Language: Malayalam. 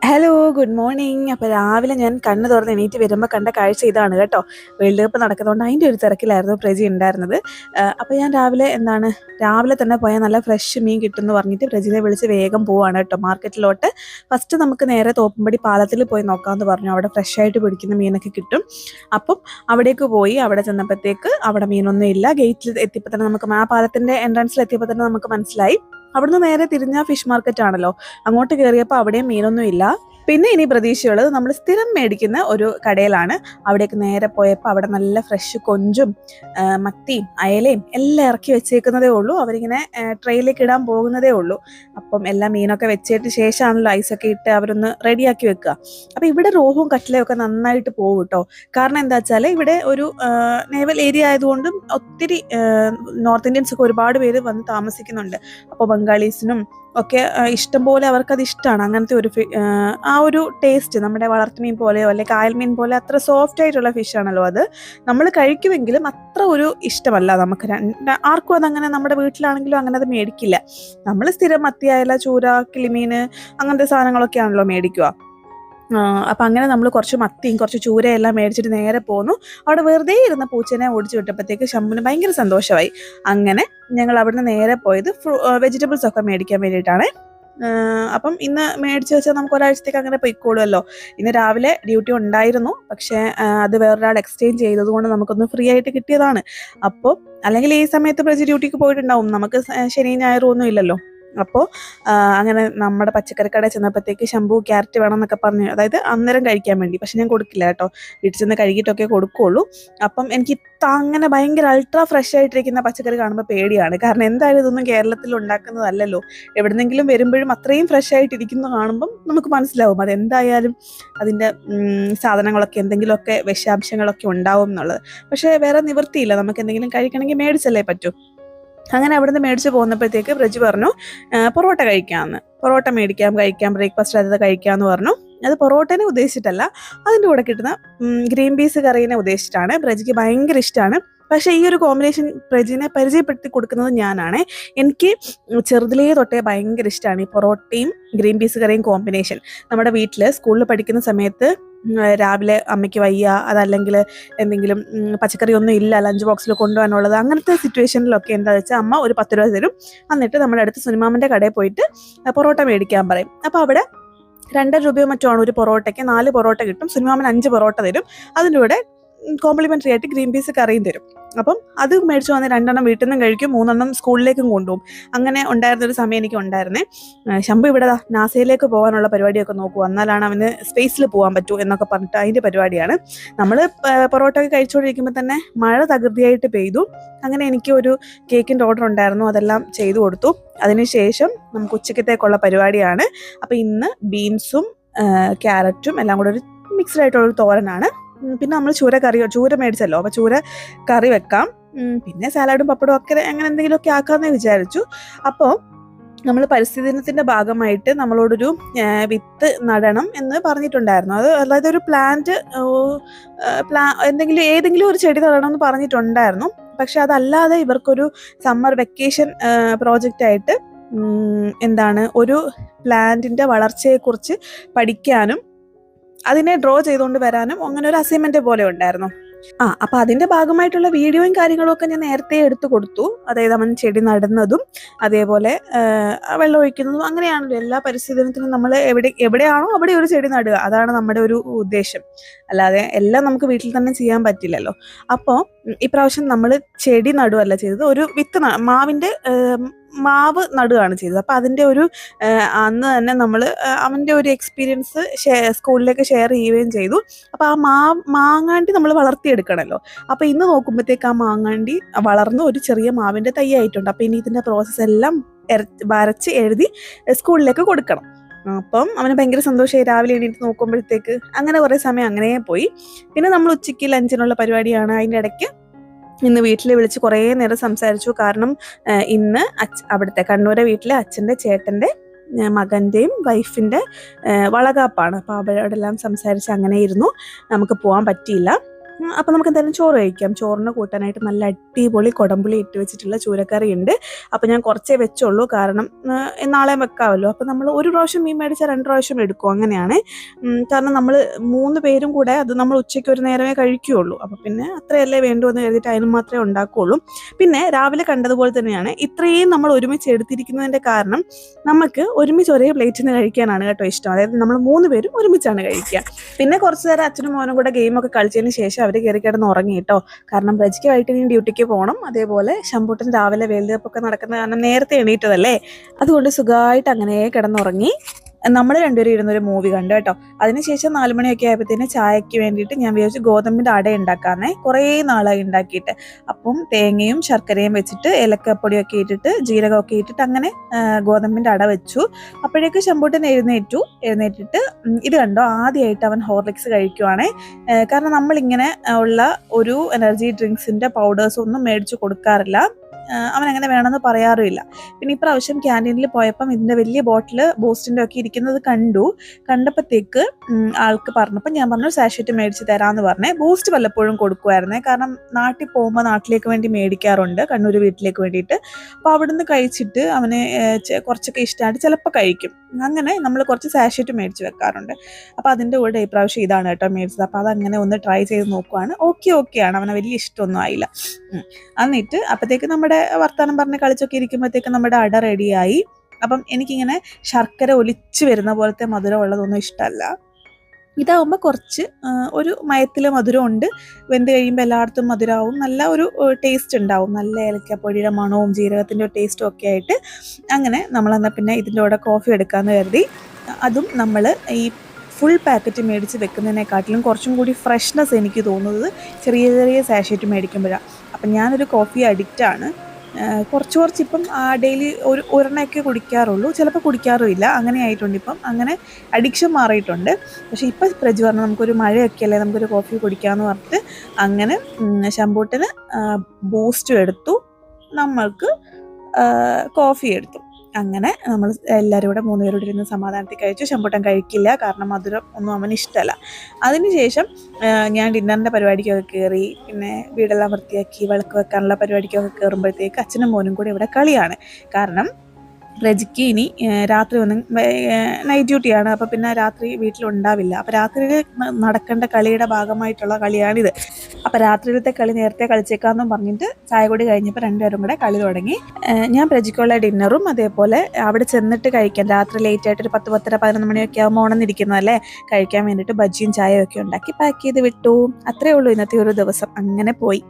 Hello, good morning. അപ്പോൾ രാവിലെ ഞാൻ കണ്ണ് തുറന്ന് എണീറ്റ് വരുമ്പോൾ കണ്ട കാഴ്ച ഇതാണ് കേട്ടോ. വേൾഡ് കപ്പ് നടക്കുന്നതുകൊണ്ട് അതിൻ്റെ ഒരു തിരക്കിലായിരുന്നു പ്രജി ഉണ്ടായിരുന്നത്. അപ്പോൾ ഞാൻ രാവിലെ തന്നെ പോയാൽ നല്ല ഫ്രഷ് മീൻ കിട്ടുമെന്ന് പറഞ്ഞിട്ട് പ്രജിനെ വിളിച്ച് വേഗം പോവാണ് കേട്ടോ മാർക്കറ്റിലോട്ട്. ഫസ്റ്റ് നമുക്ക് നേരെ തോപ്പുംപടി പാലത്തിൽ പോയി നോക്കാമെന്ന് പറഞ്ഞു. അവിടെ ഫ്രഷ് ആയിട്ട് പിടിക്കുന്ന മീനൊക്കെ കിട്ടും. അപ്പം അവിടേക്ക് പോയി. അവിടെ ചെന്നപ്പോഴത്തേക്ക് അവിടെ മീനൊന്നും ഇല്ല. ഗേറ്റിൽ എത്തിയപ്പോൾ തന്നെ നമുക്ക് ആ പാലത്തിൻ്റെ എൻട്രൻസിൽ എത്തിയപ്പോൾ തന്നെ നമുക്ക് മനസ്സിലായി. അവിടുന്ന് നേരെ തിരിഞ്ഞ ഫിഷ് മാർക്കറ്റ് ആണല്ലോ. അങ്ങോട്ട് കയറിയപ്പോൾ അവിടെയും മീനൊന്നും ഇല്ല. പിന്നെ ഇനി പ്രതീക്ഷയുള്ളത് നമ്മൾ സ്ഥിരം മേടിക്കുന്ന ഒരു കടയിലാണ്. അവിടേക്ക് നേരെ പോയപ്പോൾ അവിടെ നല്ല ഫ്രഷ് കൊഞ്ചും മത്തിയും അയലയും എല്ലാം ഇറക്കി വെച്ചേക്കുന്നതേ ഉള്ളൂ. അവരിങ്ങനെ ട്രെയിലേക്ക് ഇടാൻ പോകുന്നതേ ഉള്ളൂ. അപ്പം എല്ലാ മീനൊക്കെ വെച്ചിട്ട് ശേഷമാണല്ലോ ഐസൊക്കെ ഇട്ട് അവരൊന്ന് റെഡിയാക്കി വെക്കുക. അപ്പം ഇവിടെ റോഹും കട്ട്ലയും ഒക്കെ നന്നായിട്ട് പോകും കേട്ടോ. കാരണം എന്താ വെച്ചാൽ ഇവിടെ ഒരു നേവൽ ഏരിയ ആയതുകൊണ്ടും ഒത്തിരി നോർത്ത് ഇന്ത്യൻസ് ഒക്കെ ഒരുപാട് പേര് വന്ന് താമസിക്കുന്നുണ്ട്. അപ്പോൾ ബംഗാളീസിനും ഒക്കെ ഇഷ്ടംപോലെ അവർക്കത് ഇഷ്ടമാണ്. അങ്ങനത്തെ ആ ഒരു ടേസ്റ്റ് നമ്മുടെ വളർത്തുമീൻ പോലെയോ അല്ലെങ്കിൽ കായൽമീൻ പോലെ അത്ര സോഫ്റ്റ് ആയിട്ടുള്ള ഫിഷാണല്ലോ അത്. നമ്മൾ കഴിക്കുമെങ്കിലും അത്ര ഒരു ഇഷ്ടമല്ല നമുക്ക്. ആർക്കും അതങ്ങനെ നമ്മുടെ വീട്ടിലാണെങ്കിലും അങ്ങനെ അത് മേടിക്കില്ല. നമ്മൾ സ്ഥിരം മത്തിയായാല ചൂര കിളിമീൻ അങ്ങനത്തെ സാധനങ്ങളൊക്കെയാണല്ലോ മേടിക്കുക. അപ്പം അങ്ങനെ നമ്മൾ കുറച്ച് മത്തിയും കുറച്ച് ചൂരയെല്ലാം മേടിച്ചിട്ട് നേരെ പോന്നു. അവിടെ വെറുതെ ഇരുന്ന പൂച്ചനെ ഓടിച്ചു വിട്ടപ്പോഴത്തേക്ക് ശംഭുവിന് ഭയങ്കര സന്തോഷമായി. അങ്ങനെ ഞങ്ങൾ അവിടുന്ന് നേരെ പോയത് വെജിറ്റബിൾസ് ഒക്കെ മേടിക്കാൻ വേണ്ടിയിട്ടാണ്. അപ്പം ഇന്ന് മേടിച്ച് വെച്ചാൽ നമുക്ക് ഒരാഴ്ചത്തേക്ക് അങ്ങനെ പൊയ്ക്കോളുമല്ലോ. ഇന്ന് രാവിലെ ഡ്യൂട്ടി ഉണ്ടായിരുന്നു, പക്ഷേ അത് വേറൊരാൾ എക്സ്ചേഞ്ച് ചെയ്തത് കൊണ്ട് നമുക്കൊന്ന് ഫ്രീ ആയിട്ട് കിട്ടിയതാണ്. അപ്പോൾ അല്ലെങ്കിൽ ഈ സമയത്ത് പ്രജി ഡ്യൂട്ടിക്ക് പോയിട്ടുണ്ടാവും. നമുക്ക് ശനിയും ഞായറും ഒന്നും ഇല്ലല്ലോ. അപ്പോൾ അങ്ങനെ നമ്മുടെ പച്ചക്കറി കടയിൽ ചെന്നപ്പോഴത്തേക്ക് ശംഭു ക്യാരറ്റ് വേണം എന്നൊക്കെ പറഞ്ഞു. അതായത് അന്നേരം കഴിക്കാൻ വേണ്ടി. പക്ഷെ ഞാൻ കൊടുക്കില്ല കേട്ടോ, വീട്ടിൽ ചെന്ന് കഴുകിയിട്ടൊക്കെ കൊടുക്കുകയുള്ളൂ. അപ്പം എനിക്ക് അങ്ങനെ ഭയങ്കര അൾട്രാ ഫ്രഷ് ആയിട്ടിരിക്കുന്ന പച്ചക്കറി കാണുമ്പോൾ പേടിയാണ്. കാരണം എന്തായാലും ഇതൊന്നും കേരളത്തിൽ ഉണ്ടാക്കുന്നതല്ലല്ലോ. എവിടെന്നെങ്കിലും വരുമ്പോഴും അത്രയും ഫ്രഷ് ആയിട്ടിരിക്കുന്നത് കാണുമ്പം നമുക്ക് മനസ്സിലാവും അതെന്തായാലും അതിൻ്റെ സാധനങ്ങളൊക്കെ എന്തെങ്കിലുമൊക്കെ വിഷാംശങ്ങളൊക്കെ ഉണ്ടാവും എന്നുള്ളത്. പക്ഷേ വേറെ നിവൃത്തിയില്ല, നമുക്ക് എന്തെങ്കിലും കഴിക്കണമെങ്കിൽ മേടിച്ചല്ലേ പറ്റൂ. അങ്ങനെ അവിടുന്ന് മേടിച്ച് പോന്നപ്പോഴത്തേക്ക് പ്രജി പറഞ്ഞു പൊറോട്ട കഴിക്കാം, ബ്രേക്ക്ഫാസ്റ്റ് അത് കഴിക്കാമെന്ന് പറഞ്ഞു. അത് പൊറോട്ടനെ ഉദ്ദേശിച്ചിട്ടല്ല, അതിൻ്റെ കൂടെ കിട്ടുന്ന ഗ്രീൻ പീസ് കറീനെ ഉദ്ദേശിച്ചിട്ടാണ്. പ്രജിക്ക് ഭയങ്കര ഇഷ്ടമാണ്. പക്ഷേ ഈ ഒരു കോമ്പിനേഷൻ പ്രജിനെ പരിചയപ്പെടുത്തി കൊടുക്കുന്നത് ഞാനാണ്. എനിക്ക് ചെറുതിലേ തൊട്ടേ ഭയങ്കര ഇഷ്ടമാണ് ഈ പൊറോട്ടയും ഗ്രീൻ പീസ് കറിയും കോമ്പിനേഷൻ. നമ്മുടെ വീട്ടിൽ സ്കൂളിൽ പഠിക്കുന്ന സമയത്ത് രാവിലെ അമ്മയ്ക്ക് വയ്യ, അതല്ലെങ്കിൽ എന്തെങ്കിലും പച്ചക്കറി ഒന്നും ഇല്ല ലഞ്ച് ബോക്സിൽ കൊണ്ടുപോകാനുള്ളത്, അങ്ങനത്തെ സിറ്റുവേഷനിലൊക്കെ എന്താ വെച്ചാൽ അമ്മ ഒരു 10 രൂപ തരും. എന്നിട്ട് നമ്മുടെ അടുത്ത് സുനിമാമൻ്റെ കടയിൽ പോയിട്ട് പൊറോട്ട മേടിക്കാൻ പറയും. അപ്പോൾ അവിടെ 2 രൂപയോ മറ്റോ ആണ് ഒരു പൊറോട്ടയ്ക്ക്. 4 പൊറോട്ട കിട്ടും. സുനിമാമൻ 5 പൊറോട്ട തരും. അതിൻ്റെ കൂടെ കോംപ്ലിമെൻ്ററി ആയിട്ട് ഗ്രീൻ പീസ് കറിയും തരും. അപ്പം അത് മേടിച്ച് വന്ന് 2 എണ്ണം വീട്ടിൽ നിന്നും കഴിക്കും, 3 എണ്ണം സ്കൂളിലേക്കും കൊണ്ടുപോകും. അങ്ങനെ ഉണ്ടായിരുന്നൊരു സമയം എനിക്ക് ഉണ്ടായിരുന്നേ. ശംഭു ഇവിടെ നാസയിലേക്ക് പോകാനുള്ള പരിപാടിയൊക്കെ നോക്കും, എന്നാലാണ് അവന് സ്പേസിൽ പോകാൻ പറ്റൂ എന്നൊക്കെ പറഞ്ഞിട്ട് അതിൻ്റെ പരിപാടിയാണ്. നമ്മൾ പൊറോട്ട ഒക്കെ കഴിച്ചുകൊണ്ടിരിക്കുമ്പോൾ തന്നെ മഴ തകൃതിയായിട്ട് പെയ്തു. അങ്ങനെ എനിക്ക് ഒരു കേക്കിൻ്റെ ഓർഡർ ഉണ്ടായിരുന്നു, അതെല്ലാം ചെയ്തു കൊടുത്തു. അതിനുശേഷം നമുക്ക് ഉച്ചക്കത്തേക്കുള്ള പരിപാടിയാണ്. അപ്പോൾ ഇന്ന് ബീൻസും ക്യാരറ്റും എല്ലാം കൂടെ ഒരു മിക്സ്ഡ് ആയിട്ടുള്ളൊരു തോരനാണ്. പിന്നെ നമ്മൾ ചൂര മേടിച്ചല്ലോ, അപ്പോൾ ചൂര കറി വെക്കാം. പിന്നെ സാലഡും പപ്പടും ഒക്കെ അങ്ങനെ എന്തെങ്കിലുമൊക്കെ ആക്കാമെന്ന് വിചാരിച്ചു. അപ്പോൾ നമ്മൾ പരിസ്ഥിതി ദിനത്തിൻ്റെ ഭാഗമായിട്ട് നമ്മളോടൊരു വിത്ത് നടണം എന്ന് പറഞ്ഞിട്ടുണ്ടായിരുന്നു. അത് അതായത് ഒരു ഏതെങ്കിലും ഒരു ചെടി നടണം എന്ന് പറഞ്ഞിട്ടുണ്ടായിരുന്നു. പക്ഷെ അതല്ലാതെ ഇവർക്കൊരു സമ്മർ വെക്കേഷൻ പ്രോജക്റ്റായിട്ട് ഒരു പ്ലാന്റിൻ്റെ വളർച്ചയെക്കുറിച്ച് പഠിക്കാനും അതിനെ ഡ്രോ ചെയ്തുകൊണ്ട് വരാനും അങ്ങനെ ഒരു അസൈൻമെന്റ് പോലെ ഉണ്ടായിരുന്നു. അപ്പൊ അതിന്റെ ഭാഗമായിട്ടുള്ള വീഡിയോയും കാര്യങ്ങളും ഒക്കെ ഞാൻ നേരത്തെ എടുത്തു കൊടുത്തു. അതായത് അവൻ ചെടി നടുന്നതും അതേപോലെ വെള്ളം ഒഴിക്കുന്നതും അങ്ങനെയാണല്ലോ. എല്ലാ പരിസ്ഥിതി ദിനത്തിനും നമ്മൾ എവിടെയാണോ അവിടെ ഒരു ചെടി നടുക, അതാണ് നമ്മുടെ ഒരു ഉദ്ദേശം. അല്ലാതെ എല്ലാം നമുക്ക് വീട്ടിൽ തന്നെ ചെയ്യാൻ പറ്റില്ലല്ലോ. അപ്പോൾ ഇപ്രാവശ്യം നമ്മൾ ചെടി നടുവല്ല ചെയ്തത്, ഒരു വിത്ത് മാവ് നടുകയാണ് ചെയ്തത്. അപ്പം അതിൻ്റെ ഒരു അന്ന് തന്നെ നമ്മൾ അവൻ്റെ ഒരു എക്സ്പീരിയൻസ് സ്കൂളിലേക്ക് ഷെയർ ചെയ്യുകയും ചെയ്തു. അപ്പോൾ ആ മാങ്ങാണ്ടി നമ്മൾ വളർത്തിയെടുക്കണമല്ലോ. അപ്പോൾ ഇന്ന് നോക്കുമ്പോഴത്തേക്ക് ആ മാങ്ങാണ്ടി വളർന്ന് ഒരു ചെറിയ മാവിൻ്റെ തൈ ആയിട്ടുണ്ട്. അപ്പോൾ ഇനി ഇതിൻ്റെ പ്രോസസ്സ് എല്ലാം വരച്ച് എഴുതി സ്കൂളിലേക്ക് കൊടുക്കണം. അപ്പം അവന് ഭയങ്കര സന്തോഷമായി. രാവിലെ എണീറ്റ് നോക്കുമ്പോഴത്തേക്ക് അങ്ങനെ കുറേ സമയം അങ്ങനെ പോയി. പിന്നെ നമ്മൾ ഉച്ചയ്ക്ക് ലഞ്ചിനുള്ള പരിപാടിയാണ്. അതിൻ്റെ ഇടയ്ക്ക് ഇന്ന് വീട്ടിൽ വിളിച്ച് കുറേ നേരം സംസാരിച്ചു. കാരണം ഇന്ന് അവിടുത്തെ കണ്ണൂരെ വീട്ടിലെ അച്ഛൻ്റെ ചേട്ടൻ്റെ മകൻ്റെയും വൈഫിൻ്റെ വളകാപ്പാണ്. അപ്പോൾ അവരോടെല്ലാം സംസാരിച്ച് അങ്ങനെ ഇരുന്നു. നമുക്ക് പോകാൻ പറ്റിയില്ല. അപ്പോൾ നമുക്ക് എന്തായാലും ചോറ് കഴിക്കാം. ചോറിന് കൂട്ടാനായിട്ട് നല്ല അടിപൊളി കുടംപുളി ഇട്ട് വെച്ചിട്ടുള്ള ചൂരക്കറി ഉണ്ട്. അപ്പോൾ ഞാൻ കുറച്ചേ വെച്ചുള്ളൂ, കാരണം നാളെ വെക്കാമല്ലോ. അപ്പോൾ നമ്മൾ ഒരു പ്രാവശ്യം മീൻ മേടിച്ചാൽ 2 പ്രാവശ്യം എടുക്കും, അങ്ങനെയാണ്. കാരണം നമ്മൾ 3 പേരും കൂടെ അത് നമ്മൾ ഉച്ചയ്ക്ക് ഒരു നേരമേ കഴിക്കുകയുള്ളൂ. അപ്പോൾ പിന്നെ അത്രയല്ലേ വേണ്ടു എന്ന് കരുതിയിട്ട് അതിന് മാത്രമേ ഉണ്ടാക്കുകയുള്ളൂ. പിന്നെ രാവിലെ കണ്ടതുപോലെ തന്നെയാണ് ഇത്രയും നമ്മൾ ഒരുമിച്ച് എടുത്തിരിക്കുന്നതിൻ്റെ കാരണം നമുക്ക് ഒരുമിച്ച് ഒരേ പ്ലേറ്റിൽ നിന്ന് കഴിക്കാനാണ് കേട്ടോ ഇഷ്ടം. അതായത് നമ്മൾ 3 പേരും ഒരുമിച്ചാണ് കഴിക്കുക. പിന്നെ കുറച്ച് നേരം അച്ഛനും മോനും കൂടെ ഗെയിമൊക്കെ കളിച്ചതിന് ശേഷം അവർ കയറി കിടന്ന് ഉറങ്ങി കേട്ടോ. കാരണം ബ്രജിക്ക് വൈകിട്ട് ഇനി ഡ്യൂട്ടിക്ക് പോകണം. അതേപോലെ ശമ്പൂട്ടൻ രാവിലെ വേൾഡ് കപ്പ് ഒക്കെ നടക്കുന്ന കാരണം നേരത്തെ എണീറ്റതല്ലേ, അതുകൊണ്ട് സുഖമായിട്ട് അങ്ങനെ കിടന്നുറങ്ങി. നമ്മൾ രണ്ടുപേരും ഇരുന്നൊരു മൂവി കണ്ടു കേട്ടോ. അതിനുശേഷം 4 മണിയൊക്കെ ആയപ്പോഴത്തേന് ചായക്ക് വേണ്ടിയിട്ട് ഞാൻ വിചാരിച്ചു ഗോതമ്പിൻ്റെ അട ഉണ്ടാക്കാന്നേ, കുറേ നാളായി ഉണ്ടാക്കിയിട്ട്. അപ്പം തേങ്ങയും ശർക്കരയും വെച്ചിട്ട് ഏലക്കപ്പൊടിയൊക്കെ ഇട്ടിട്ട് ജീരകമൊക്കെ ഇട്ടിട്ട് അങ്ങനെ ഗോതമ്പിൻ്റെ അട വെച്ചു. അപ്പോഴേക്ക് ശമ്പൂട്ടൻ എഴുന്നേറ്റിട്ട് ഇത് കണ്ടോ, ആദ്യമായിട്ട് അവൻ ഹോർലിക്സ് കഴിക്കുവാണേ. കാരണം നമ്മളിങ്ങനെ ഉള്ള ഒരു എനർജി ഡ്രിങ്ക്സിൻ്റെ പൗഡേഴ്സ് ഒന്നും മേടിച്ചു കൊടുക്കാറില്ല, അവനങ്ങനെ വേണമെന്ന് പറയാറുമില്ല. പിന്നെ ഇപ്രാവശ്യം ക്യാൻറ്റീനിൽ പോയപ്പം ഇതിൻ്റെ വലിയ ബോട്ടിൽ ബൂസ്റ്റിൻ്റെ ഒക്കെ ഇരിക്കുന്നത് കണ്ടപ്പോഴത്തേക്ക് ആൾക്ക് പറഞ്ഞപ്പോൾ ഞാൻ പറഞ്ഞു സാഷറ്റ് മേടിച്ച് തരാമെന്ന് പറഞ്ഞേ. ബൂസ്റ്റ് വല്ലപ്പോഴും കൊടുക്കുമായിരുന്നേ, കാരണം നാട്ടിൽ പോകുമ്പോൾ നാട്ടിലേക്ക് വേണ്ടി മേടിക്കാറുണ്ട്, കണ്ണൂർ വീട്ടിലേക്ക് വേണ്ടിയിട്ട്. അപ്പോൾ അവിടുന്ന് കഴിച്ചിട്ട് അവന് കുറച്ചൊക്കെ ഇഷ്ടമായിട്ട് ചിലപ്പോൾ കഴിക്കും. അങ്ങനെ നമ്മൾ കുറച്ച് സാഷറ്റ് മേടിച്ച് വെക്കാറുണ്ട്. അപ്പോൾ അതിൻ്റെ കൂടെ ഇപ്രാവശ്യം ഇതാണ് കേട്ടോ മേടിച്ചത്. അപ്പോൾ അതങ്ങനെ ഒന്ന് ട്രൈ ചെയ്ത് നോക്കുവാണ്. ഓക്കെയാണ്, അവന് വലിയ ഇഷ്ടമൊന്നും ആയില്ല. എന്നിട്ട് അപ്പോഴത്തേക്ക് നമ്മുടെ വർത്താനം പറഞ്ഞ് കളിച്ചൊക്കെ ഇരിക്കുമ്പോഴത്തേക്ക് നമ്മുടെ അട റെഡിയായി. അപ്പം എനിക്കിങ്ങനെ ശർക്കര ഒലിച്ച് വരുന്ന പോലത്തെ മധുരം ഉള്ളതൊന്നും ഇഷ്ടമല്ല. ഇതാവുമ്പോൾ കുറച്ച് ഒരു മയത്തിൽ മധുരമുണ്ട്, വെന്ത് കഴിയുമ്പോൾ എല്ലായിടത്തും മധുരമാവും, നല്ല ഒരു ടേസ്റ്റ് ഉണ്ടാവും, നല്ല ഏലക്കപ്പൊടിയുടെ മണവും ജീരകത്തിൻ്റെ ടേസ്റ്റും ഒക്കെ ആയിട്ട്. അങ്ങനെ നമ്മളെന്നാൽ പിന്നെ ഇതിൻ്റെ കൂടെ കോഫി എടുക്കാമെന്ന് കരുതി. അതും നമ്മൾ ഈ ഫുൾ പാക്കറ്റ് മേടിച്ച് വെക്കുന്നതിനെക്കാട്ടിലും കുറച്ചും കൂടി ഫ്രഷ്നെസ് എനിക്ക് തോന്നുന്നത് ചെറിയ ചെറിയ സാഷറ്റ് മേടിക്കുമ്പോഴാണ്. അപ്പം ഞാനൊരു കോഫി അഡിക്റ്റാണ്. കുറച്ച് ഇപ്പം ഡെയിലി ഒരെണ്ണയൊക്കെ കുടിക്കാറുള്ളൂ, ചിലപ്പോൾ കുടിക്കാറുമില്ല, അങ്ങനെ ആയിട്ടുണ്ട് ഇപ്പം. അങ്ങനെ അഡിക്ഷൻ മാറിയിട്ടുണ്ട്. പക്ഷേ ഇപ്പം പ്രജ് പറഞ്ഞു നമുക്കൊരു മഴയൊക്കെ അല്ലേ, നമുക്കൊരു കോഫി കുടിക്കാമെന്ന് പറഞ്ഞിട്ട് അങ്ങനെ ശമ്പൂട്ടിന് ബൂസ്റ്റും എടുത്തു, നമ്മൾക്ക് കോഫി എടുത്തു. അങ്ങനെ നമ്മൾ എല്ലാവരും കൂടെ 3 പേരോട് ഇരുന്ന് സമാധാനത്തിൽ കഴിച്ചു. ശമ്പൂട്ടൻ കഴിക്കില്ല, കാരണം മധുരം ഒന്നും അവന് ഇഷ്ടമല്ല. അതിനുശേഷം ഞാൻ ഡിന്നറിൻ്റെ പരിപാടിക്കൊക്കെ കയറി. പിന്നെ വീടെല്ലാം വൃത്തിയാക്കി വിളക്ക് വെക്കാനുള്ള പരിപാടിക്കൊക്കെ കയറുമ്പോഴത്തേക്ക് അച്ഛനും മോനും കൂടെ ഇവിടെ കളിയാണ്. കാരണം റജിക്ക് ഇനി രാത്രി ഒന്നും നൈറ്റ് ഡ്യൂട്ടിയാണ്, അപ്പോൾ പിന്നെ രാത്രി വീട്ടിലുണ്ടാവില്ല. അപ്പോൾ രാത്രിയിൽ നടക്കേണ്ട കളിയുടെ ഭാഗമായിട്ടുള്ള കളിയാണിത്. അപ്പോൾ രാത്രിയിലത്തെ കളി നേരത്തെ കളിച്ചേക്കാമെന്നും പറഞ്ഞിട്ട് ചായ കൂടി കഴിഞ്ഞപ്പോൾ 2 പേരും കൂടെ കളി തുടങ്ങി. ഞാൻ പ്രജിക്കുള്ള ഡിന്നറും അതേപോലെ അവിടെ ചെന്നിട്ട് കഴിക്കാൻ രാത്രി ലേറ്റായിട്ട് ഒരു 10, 10:30, 11 മണിയൊക്കെ ആകുമ്പോൾ ഉണർന്നിരിക്കുന്നതല്ലേ, കഴിക്കാൻ വേണ്ടിയിട്ട് ബജ്ജിയും ചായയും ഒക്കെ ഉണ്ടാക്കി പാക്ക് ചെയ്ത് വിട്ടു. അത്രയേ ഉള്ളൂ ഇന്നത്തെ ഒരു ദിവസം. അങ്ങനെ പോയി.